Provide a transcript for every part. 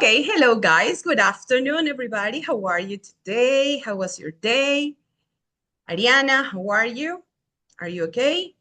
Okay, hello guys. Good afternoon, everybody. How are you today? How was your day? Ariana, how are you? Are you okay?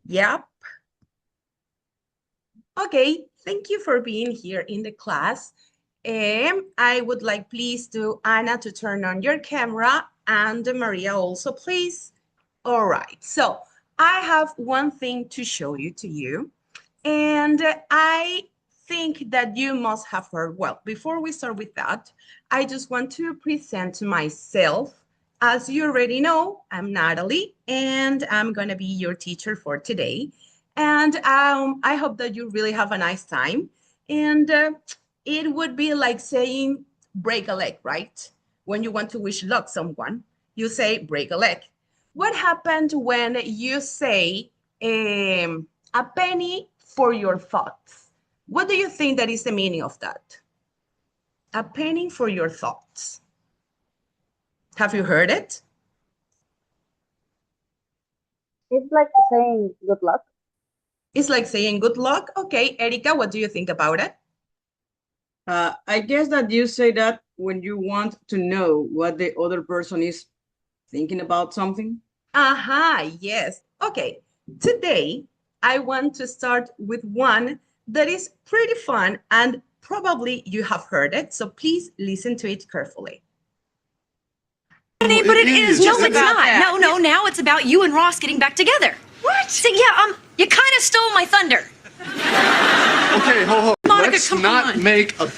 Yep. Okay, thank you for being here in the class. I would like please to Anna to turn on your camera and Maria also, please. All right, so I have one thing to show you to you. And I think that you must have heard, well, before we start with that, I just want to present myself. As you already know, I'm Natalie, and I'm going to be your teacher for today. And I hope that you really have a nice time. And it would be like saying break a leg, right? When you want to wish luck someone, you say break a leg. What happened when you say a penny for your thoughts? What do you think that is the meaning of that? A penny for your thoughts. Have you heard it? It's like saying good luck. It's like saying good luck. Okay, Erika, what do you think about it? I guess that you say that when you want to know what the other person is thinking about something. Aha, yes. Okay, today I want to start with one that is pretty fun and probably you have heard it, so please listen to it carefully. But it is. No, it's not. That. No, now it's about you and Ross getting back together. What? So, yeah, you kind of stole my thunder. Okay, ho. Monica, Let's come not on. make a.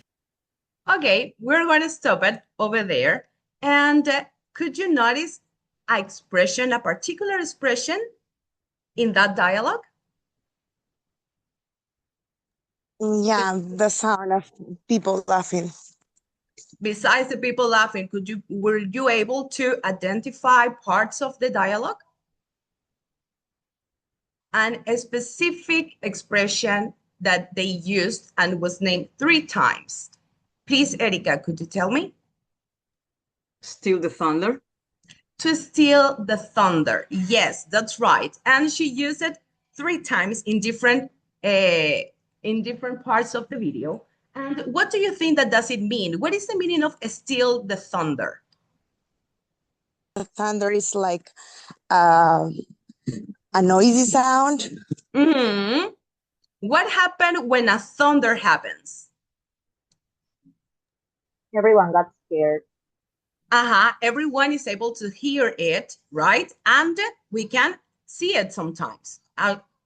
Okay, we're going to stop it over there. And could you notice a particular expression in that dialogue? Yeah, the sound of people laughing. Besides the people laughing, were you able to identify parts of the dialogue? And a specific expression that they used and was named 3 times. Please, Erika, could you tell me? Steal the thunder. To steal the thunder. Yes, that's right. And she used it 3 times in different parts of the video. And what do you think that does it mean? What is the meaning of steal the thunder? The thunder is like a noisy sound. Mm-hmm. What happens when a thunder happens? Everyone got scared. Everyone is able to hear it, right? And we can see it sometimes.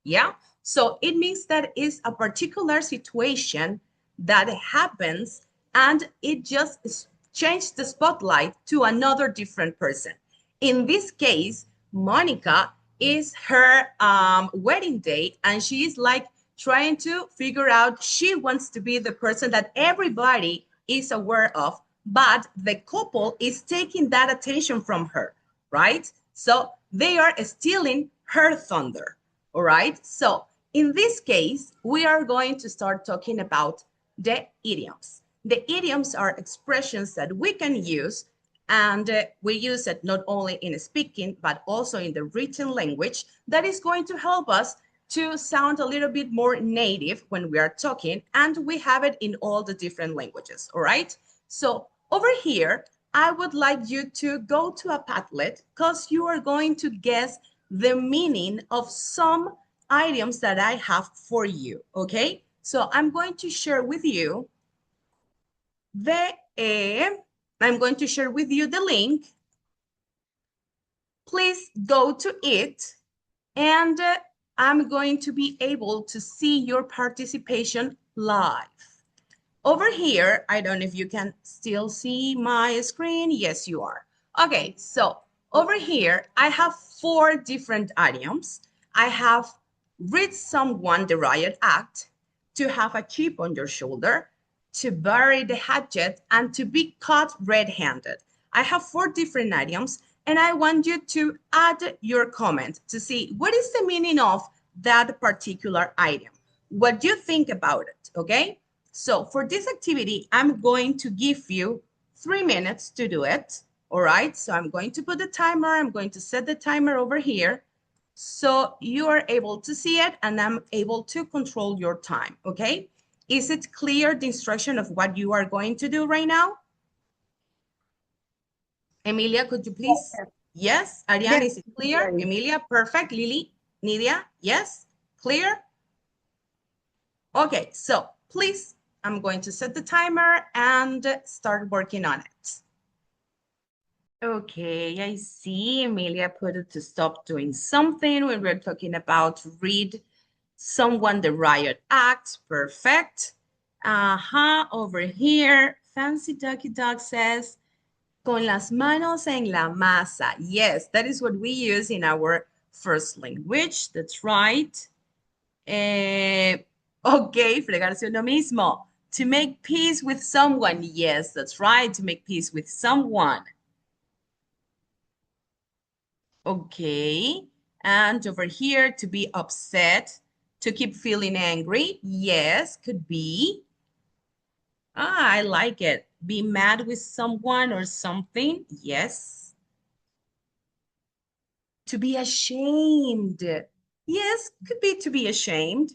Yeah. So it means that it's a particular situation that happens and it just changed the spotlight to another different person. In this case, Monica is her wedding day and she is like trying to figure out, she wants to be the person that everybody is aware of, but the couple is taking that attention from her, right? So they are stealing her thunder, all right? So in this case, we are going to start talking about the idioms. The idioms are expressions that we can use, and we use it not only in speaking, but also in the written language that is going to help us to sound a little bit more native when we are talking, and we have it in all the different languages, all right? So over here, I would like you to go to a Padlet because you are going to guess the meaning of some items that I have for you, okay? So I'm going to share with you the link. Please go to it and I'm going to be able to see your participation live. Over here, I don't know if you can still see my screen. Yes, you are. Okay, so over here, I have 4 different items. I have read someone the riot act, to have a chip on your shoulder, to bury the hatchet, and to be caught red-handed. I have 4 different items, and I want you to add your comment to see what is the meaning of that particular item. What do you think about it, okay? So for this activity, I'm going to give you 3 minutes to do it. All right, so I'm going to put the timer. I'm going to set the timer over here so you are able to see it and I'm able to control your time, okay? Is it clear, the instruction of what you are going to do right now? Emilia, could you please? Yes. Ariane, is it clear? Yes. Emilia, perfect. Lily, Nidia, yes. Clear? Okay, so please, I'm going to set the timer and start working on it. Okay, I see Emilia put it to stop doing something when we're talking about read someone the riot act. Perfect. Over here, Fancy Ducky Dog says, con las manos en la masa. Yes, that is what we use in our first language. That's right. Okay, fregarse uno mismo. To make peace with someone. Yes, that's right. To make peace with someone. Okay. And over here, to be upset, to keep feeling angry. Yes, could be. I like it. Be mad with someone or something. Yes. To be ashamed. Yes, could be to be ashamed.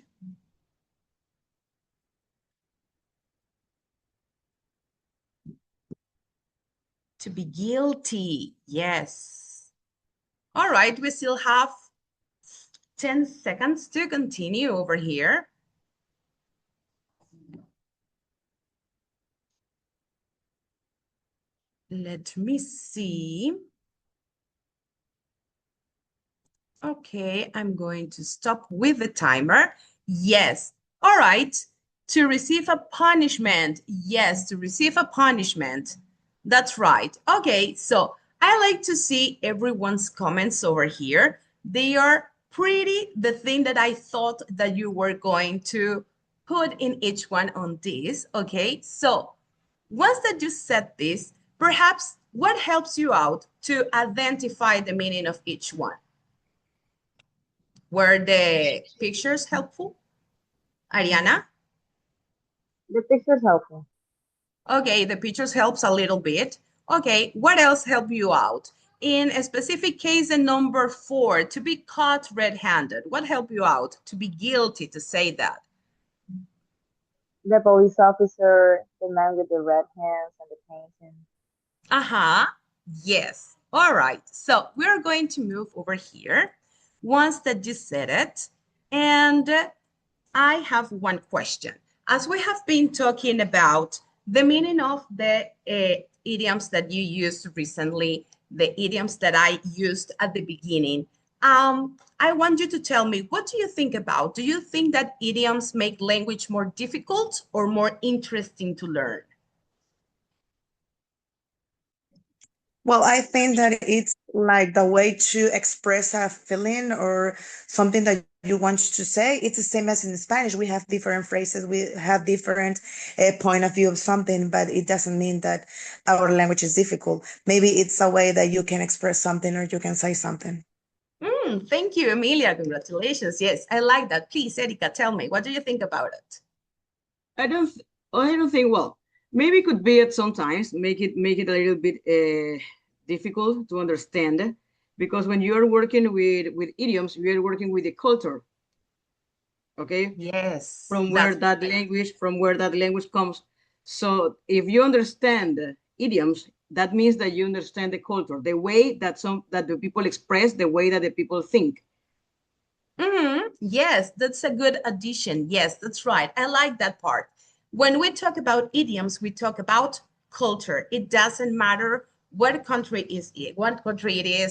To be guilty. Yes. All right, we still have 10 seconds to continue over here. Let me see. Okay, I'm going to stop with the timer. Yes. All right. To receive a punishment. Yes, to receive a punishment. That's right. Okay, so I like to see everyone's comments over here. They are pretty the thing that I thought that you were going to put in each one on this. Okay, so once that you set this, perhaps what helps you out to identify the meaning of each one? Were the pictures helpful? Ariana? The picture's helpful. Okay, the pictures helps a little bit. Okay, what else helped you out? In a specific case, the number 4, to be caught red-handed. What helped you out? To be guilty, to say that. The police officer, the man with the red hands and the painting. Uh-huh, yes. All right, so we're going to move over here once that you said it. And I have one question. As we have been talking about the meaning of the idioms that you used recently, the idioms that I used at the beginning, I want you to tell me, what do you think about? Do you think that idioms make language more difficult or more interesting to learn? Well, I think that it's like the way to express a feeling or something that you want to say. It's the same as in Spanish. We have different phrases, we have different point of view of something, but it doesn't mean that our language is difficult. Maybe it's a way that you can express something or you can say something. Thank you, Emilia. Congratulations. Yes, I like that. Please, Erika, tell me, what do you think about it? I don't think, well, maybe it could be at sometimes make it a little bit difficult to understand, because when you're working with idioms, you're working with the culture. Okay? Yes. From where that language comes. So if you understand idioms, that means that you understand the culture, the way that the people express, the way that the people think. Yes, that's a good addition. Yes, that's right. I like that part. When we talk about idioms, we talk about culture. It doesn't matter what country it is.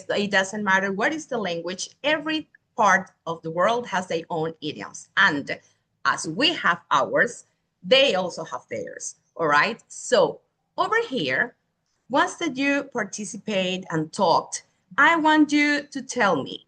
It doesn't matter what is the language. Every part of the world has their own idioms. And as we have ours, they also have theirs. All right. So over here, once that you participate and talked, I want you to tell me,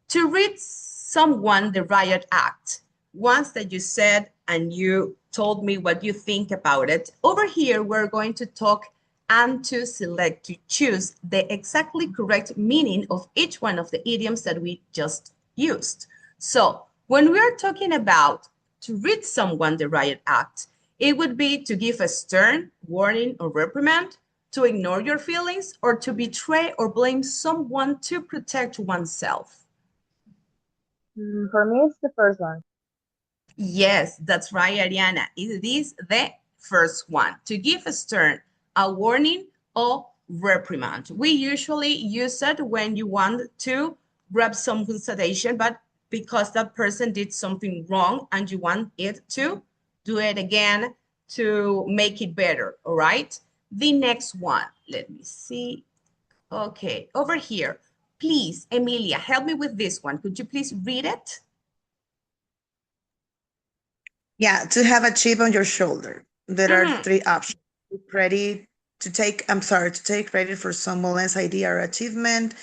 to read someone the riot act, once that you said and you told me what you think about it, over here we're going to talk and to select, to choose the exactly correct meaning of each one of the idioms that we just used. So when we're talking about to read someone the riot act, it would be to give a stern warning or reprimand, to ignore your feelings, or to betray or blame someone to protect oneself. For me, it's the first one. Yes, that's right, Ariana. It is the first one. To give a stern, a warning, or reprimand. We usually use it when you want to grab some consideration, but because that person did something wrong and you want it to do it again to make it better, all right? The next one, let me see. Okay, over here. Please, Emilia, help me with this one. Could you please read it? Yeah, to have a chip on your shoulder. There are Mhm. three options. Credit to take, I'm sorry, to take credit for someone's idea or achievement,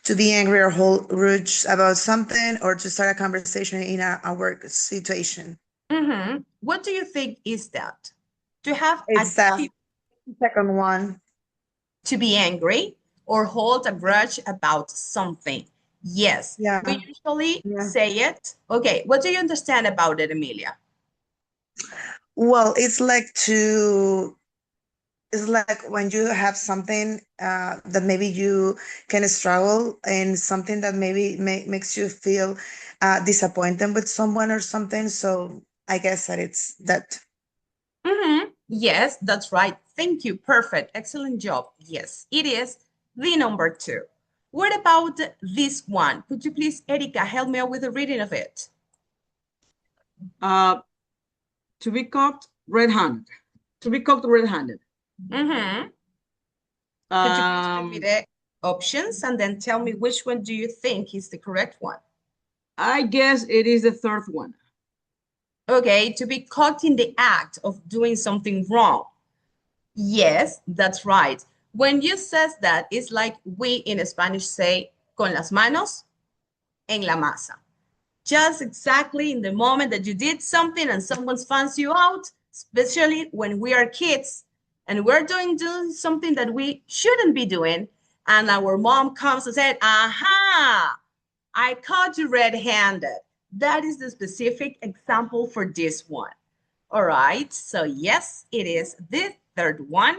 to be angry or hold grudge about something, or to start a conversation in a work situation. What do you think is that? To have a It's the chip, second one. to be angry or hold a grudge about something. Yes, we Yeah, usually yeah. say it. Okay, what do you understand about it, Emilia? Well, it's like when you have something that maybe you can struggle and something that maybe makes you feel disappointed with someone or something. So I guess that it's that. Yes, that's right. Thank you. Perfect. Excellent job. Yes, it is the number two. What about this one? Could you please, Erika, help me out with the reading of it? To be caught red-handed. To be caught red-handed. Mm-hmm. Could you please read me the options and then tell me which one do you think is the correct one? I guess it is the third one. Okay, to be caught in the act of doing something wrong. Yes, that's right. When you says that, it's like we in Spanish say con las manos en la masa. Just exactly in the moment that you did something and someone finds you out, especially when we are kids and we're doing something that we shouldn't be doing, and our mom comes and said, aha, I caught you red-handed. That is the specific example for this one. All right, so yes, it is the third one.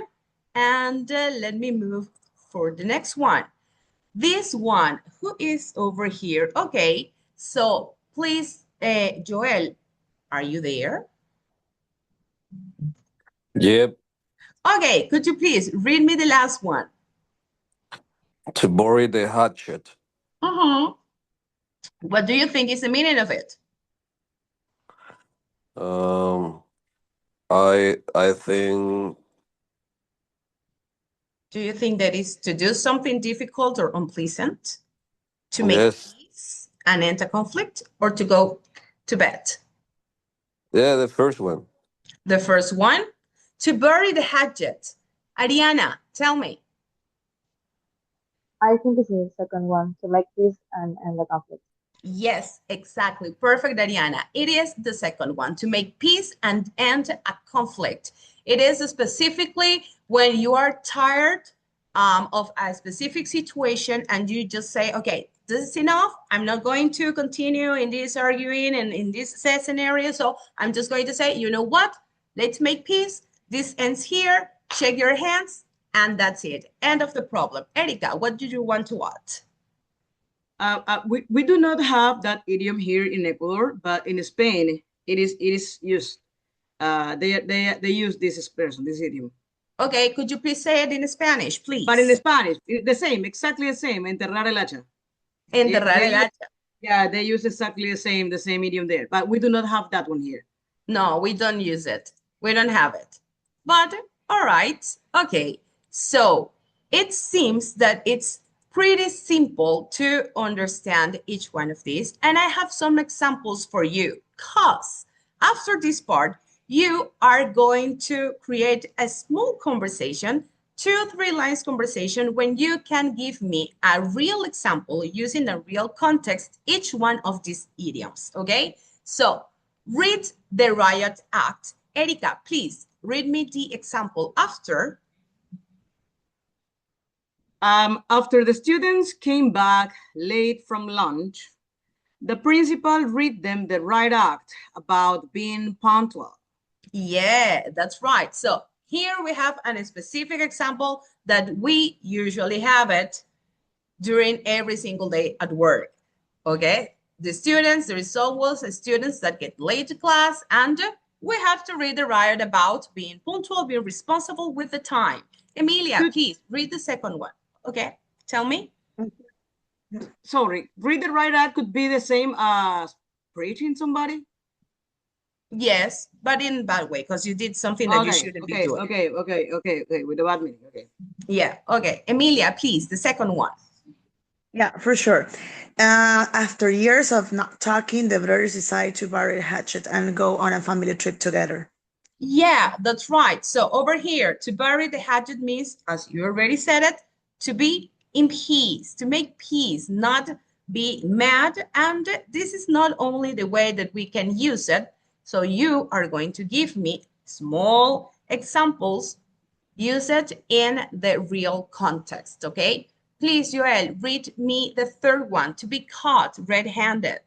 And let me move for the next one. This one, who is over here? Okay, so please, Joel, are you there? Yep, Okay, could you please read me the last one? to bury the hatchet. Uh-huh. What do you think is the meaning of it? Um, I think Do you think that is to do something difficult or unpleasant? To make yes, peace and end a conflict, or to go to bed? yeah, the first one. The first one, to bury the hatchet. Ariana, tell me. I think it's the second one to make peace and end the conflict. Yes, exactly. Perfect, Ariana. It is the second one, to make peace and end a conflict. It is specifically when you are tired of a specific situation and you just say, okay, this is enough. I'm not going to continue in this arguing and in this scenario. So I'm just going to say, you know what? Let's make peace. This ends here. Shake your hands. And that's it. End of the problem. Erika, what do you want to add? We do not have that idiom here in Ecuador, but in Spain it is used. They use this expression, this idiom. Okay, could you please say it in Spanish, But in please? Spanish, the same, exactly the same. Enterrar el hacha. Enterrar They el use, hacha. yeah, they use exactly the same idiom there. But we do not have that one here. No, we don't use it. We don't have it. But all right, okay. So it seems that it's pretty simple to understand each one of these. And I have some examples for you because after this part, you are going to create a small conversation, 2 3 lines conversation when you can give me a real example using a real context, each one of these idioms, okay? So read the riot act. Erika, please read me the example after. After the students came back late from lunch, the principal read them the right act about being punctual. Yeah, that's right. So here we have a specific example that we usually have it during every single day at work. Okay, the students, there is always students that get late to class, and we have to read the riot about being punctual, being responsible with the time. Emilia, please read the second one. Okay, tell me. Sorry, read the right ad could be the same as preaching somebody? Yes, but in a bad way, because you did something that you shouldn't be doing. Okay, with the bad meaning, okay. Yeah, okay. Emilia, please, the second one. Yeah, for sure. After years of not talking, the brothers decide to bury the hatchet and go on a family trip together. Yeah, that's right. So over here, to bury the hatchet means, as you already said it, to be in peace, to make peace, not be mad. And this is not only the way that we can use it. So you are going to give me small examples, use it in the real context, okay? Please, Joel, read me the third one, to be caught red-handed.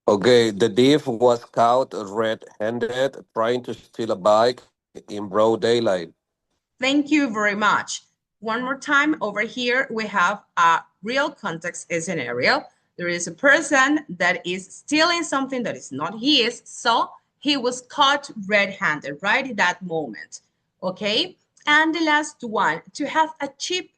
Okay, the thief was caught red-handed trying to steal a bike in broad daylight. Thank you very much. One more time, over here, we have a real context scenario. There is a person that is stealing something that is not his, so he was caught red-handed right in that moment, okay? And the last one, to have a chip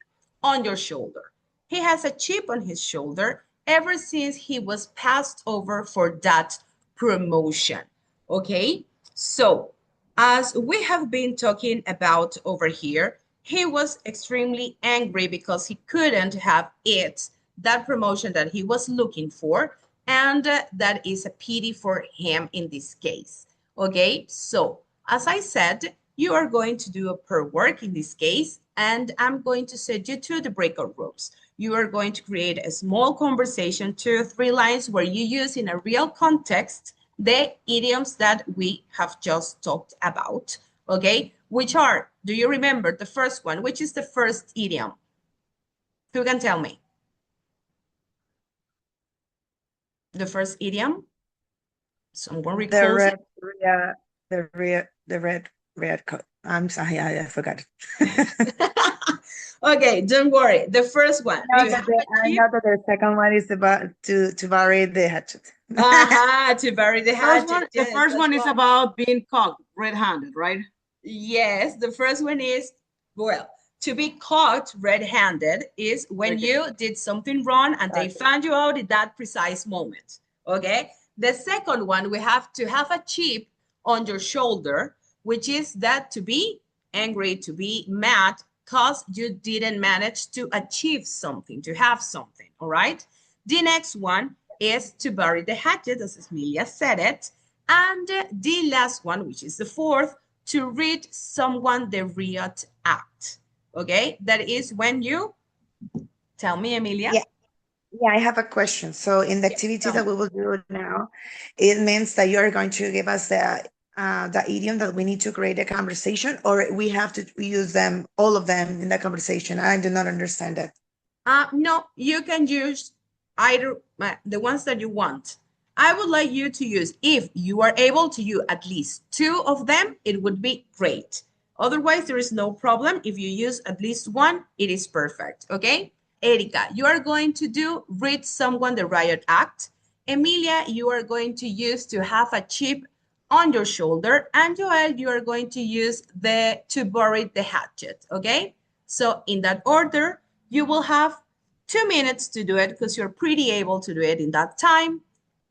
on your shoulder. He has a chip on his shoulder ever since he was passed over for that promotion, okay? So as we have been talking about over here, he was extremely angry because he couldn't have it, that promotion that he was looking for, and that is a pity for him in this case. Okay, so as I said, you are going to do a per work in this case, and I'm going to send you to the breakout rooms. You are going to create a small conversation, 2 or 3 lines where you use in a real context the idioms that we have just talked about, okay? Which are, do you remember the first one? Which is the first idiom? Who can tell me? The first idiom? Someone recalls it? The red coat. I'm sorry, I forgot it. Okay, don't worry. The first one. I know that the second one is about to bury the hatchet. To bury the hatchet. The first one is about being caught red-handed, right? Yes, the first one is, well, to be caught red-handed is when you did something wrong and they found you out at that precise moment, okay? The second one, we have to have a chip on your shoulder, which is that to be angry, to be mad, because you didn't manage to achieve something, to have something, all right? The next one is to bury the hatchet, as Emilia said it. And the last one, which is the fourth, to read someone the riot act, okay? That is when you, tell me, Emilia. Yeah, I have a question. So in the activity that we will do now, it means that you're going to give us the idiom that we need to create a conversation, or we have to use them, all of them in the conversation. I do not understand that. No, you can use either the ones that you want. I would like you to use, if you are able to use at least 2 of them, it would be great. Otherwise, there is no problem. If you use at least 1, it is perfect, okay? Erika, you are going to do read someone the riot act. Emilia, you are going to use to have a chip on your shoulder. And Joel, you are going to use the to bury the hatchet, okay? So in that order, you will have 2 minutes to do it because you're pretty able to do it in that time.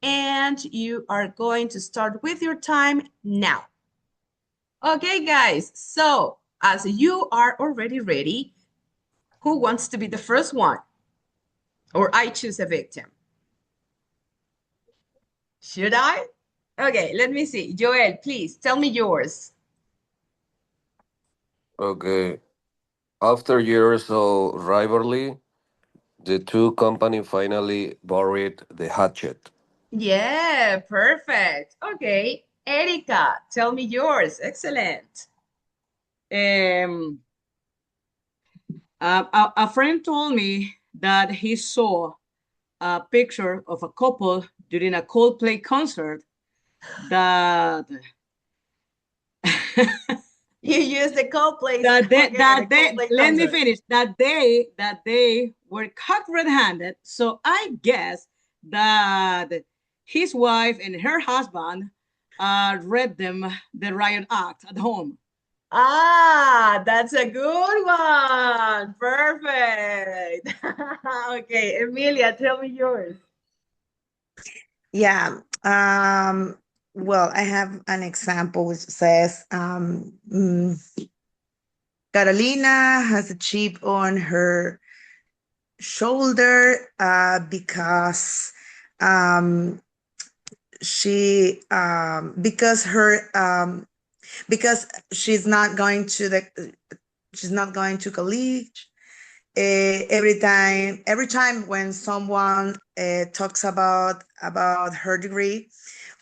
And you are going to start with your time now. Okay, guys, so as you are already ready, who wants to be the first one? Or I choose a victim? Should I? Okay, let me see. Joel, please tell me yours. Okay. After years of rivalry, the two companies finally buried the hatchet. Yeah, perfect. Okay, Erika, tell me yours. Excellent. A friend told me that he saw a picture of a couple during a Coldplay concert that You use the co-place. That day, Okay, that the day, co-place let me answer. finish. That they were caught red-handed. So I guess that his wife and her husband read them the riot act at home. Ah, that's a good one. Perfect. Okay, Emilia, tell me yours. Yeah. Well, I have an example which says Carolina has a chip on her shoulder because um, because her because she's not going to college. Every time when someone talks about her degree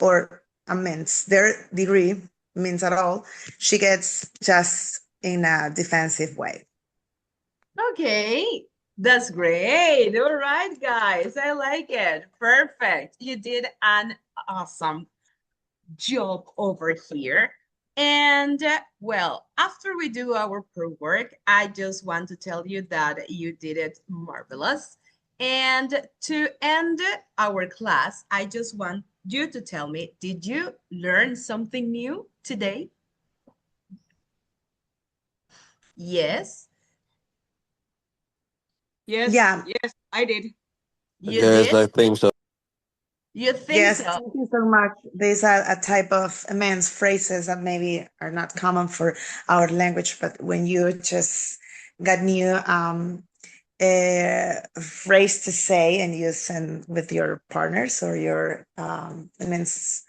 or means their degree means at all, she gets just in a defensive way. Okay, that's great. All right, guys, I like it. Perfect. You did an awesome job over here. And well, after we do our pro-work, I just want to tell you that you did it marvelous. And to end our class, I just want you to tell me, did you learn something new today? Yes, Yes, Yeah. yes, I did. you Yes, did? I think so. You think Yes, so? thank you so much. These are a type of immense phrases that maybe are not common for our language, but when you just got new phrase to say and use them with your partners or your immense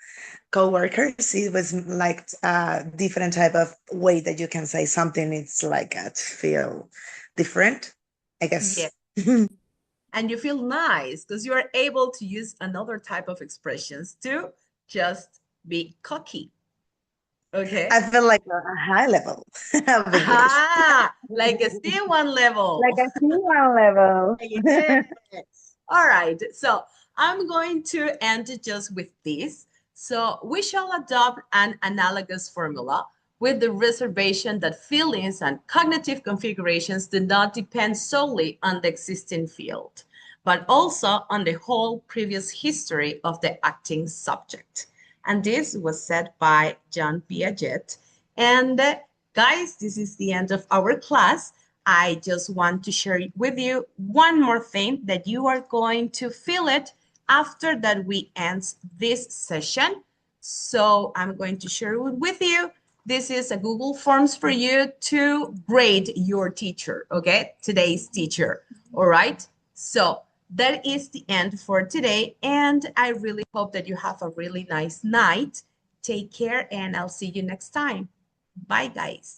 co-workers, it was like a different type of way that you can say something. It's like to feel different, I Yeah. guess. And you feel nice because you are able to use another type of expressions to just be cocky. Okay. I feel like a high level of English. Ah, like a C1 Like level. a C1 level. Yeah. All right. So I'm going to end it just with this. So we shall adopt an analogous formula with the reservation that feelings and cognitive configurations do not depend solely on the existing field, but also on the whole previous history of the acting subject. And this was said by John Piaget. And guys, this is the end of our class. I just want to share with you one more thing that you are going to feel it after that we end this session. So I'm going to share it with you. This is a Google Forms for you to grade your teacher, okay? Today's teacher, all right? So that is the end for today. And I really hope that you have a really nice night. Take care and I'll see you next time. Bye, guys.